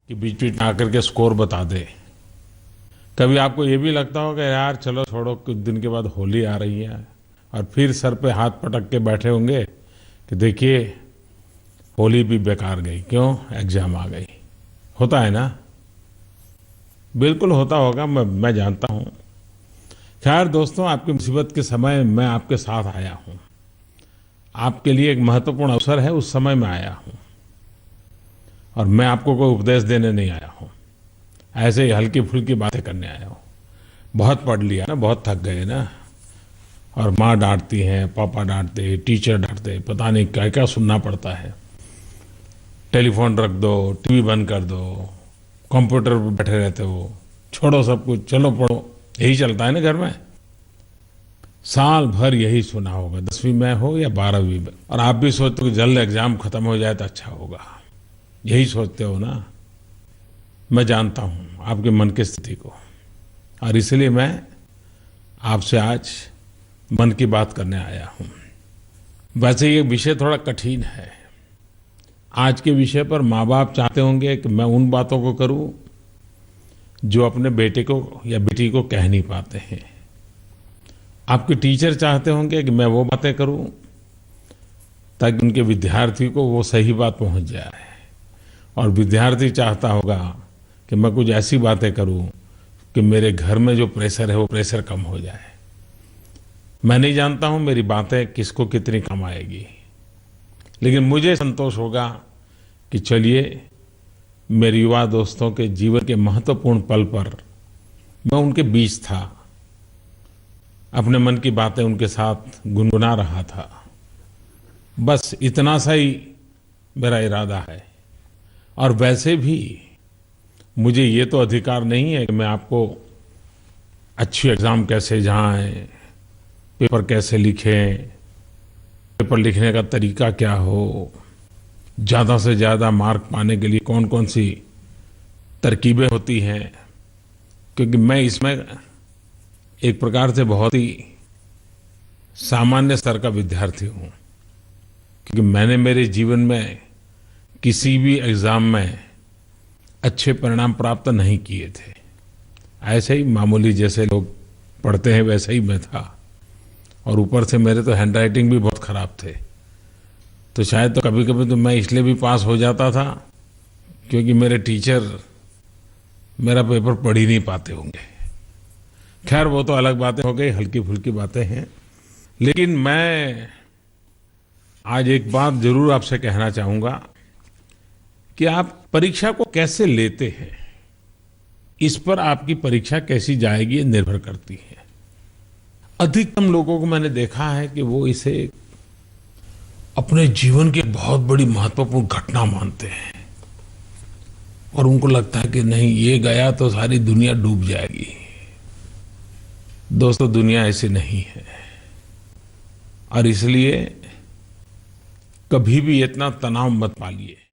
कि बीच बीच में आकर के स्कोर बता दे। कभी आपको ये भी लगता होगा यार चलो छोड़ो, कुछ दिन के बाद होली आ रही है, और फिर सर पे हाथ पटक के बैठे होंगे कि देखिए होली भी बेकार गई, क्यों? एग्जाम आ गई। होता है ना? बिल्कुल होता होगा, मैं जानता हूँ। खैर दोस्तों, आपकी मुसीबत के समय मैं आपके साथ आया हूँ। आपके लिए एक महत्वपूर्ण अवसर है, उस समय मैं आया हूँ। और मैं आपको कोई उपदेश देने नहीं आया हूँ, ऐसे ही हल्की फुल्की बातें करने आया हूँ। बहुत पढ़ लिया ना, बहुत थक गए ना, और माँ डांटती है, पापा डांटते हैं, टीचर डांटते हैं, पता नहीं क्या क्या सुनना पड़ता है। टेलीफोन रख दो, टीवी बंद कर दो, कंप्यूटर पर बैठे रहते हो, छोड़ो सब कुछ, चलो पढ़ो, यही चलता है ना घर में। साल भर यही सुना होगा, 10वीं में हो या 12वीं में, और आप भी सोचते हो कि जल्द एग्जाम खत्म हो जाए तो अच्छा होगा। यही सोचते हो ना? मैं जानता हूँ आपके मन की स्थिति को, और इसलिए मैं आपसे आज मन की बात करने आया हूँ। वैसे ये विषय थोड़ा कठिन है। आज के विषय पर माँ बाप चाहते होंगे कि मैं उन बातों को करूँ जो अपने बेटे को या बेटी को कह नहीं पाते हैं। आपके टीचर चाहते होंगे कि मैं वो बातें करूँ ताकि उनके विद्यार्थी को वो सही बात पहुँच जाए, और विद्यार्थी चाहता होगा कि मैं कुछ ऐसी बातें करूँ कि मेरे घर में जो प्रेशर है वो प्रेशर कम हो जाए। मैं नहीं जानता हूँ मेरी बातें किसको कितनी कम आएगी, लेकिन मुझे संतोष होगा कि चलिए मेरे युवा दोस्तों के जीवन के महत्वपूर्ण पल पर मैं उनके बीच था, अपने मन की बातें उनके साथ गुनगुना रहा था। बस इतना सा ही मेरा इरादा है। और वैसे भी मुझे ये तो अधिकार नहीं है कि मैं आपको अच्छी एग्जाम कैसे जाएं, पेपर कैसे लिखें, पेपर लिखने का तरीका क्या हो, ज़्यादा से ज़्यादा मार्क पाने के लिए कौन कौन सी तरकीबें होती हैं। क्योंकि मैं इसमें एक प्रकार से बहुत ही सामान्य स्तर का विद्यार्थी हूँ, क्योंकि मैंने मेरे जीवन में किसी भी एग्ज़ाम में अच्छे परिणाम प्राप्त नहीं किए थे। ऐसे ही मामूली जैसे लोग पढ़ते हैं वैसे ही मैं था, और ऊपर से मेरे तो हैंडराइटिंग भी बहुत ख़राब थे। तो शायद तो कभी कभी तो मैं इसलिए भी पास हो जाता था क्योंकि मेरे टीचर मेरा पेपर पढ़ ही नहीं पाते होंगे। खैर वो तो अलग बातें हो गई, हल्की फुल्की बातें हैं। लेकिन मैं आज एक बात जरूर आपसे कहना चाहूँगा कि आप परीक्षा को कैसे लेते हैं, इस पर आपकी परीक्षा कैसी जाएगी ये निर्भर करती है। अधिकतम लोगों को मैंने देखा है कि वो इसे अपने जीवन की बहुत बड़ी महत्वपूर्ण घटना मानते हैं, और उनको लगता है कि नहीं ये गया तो सारी दुनिया डूब जाएगी। दोस्तों, दुनिया ऐसी नहीं है, और इसलिए कभी भी इतना तनाव मत पालिए।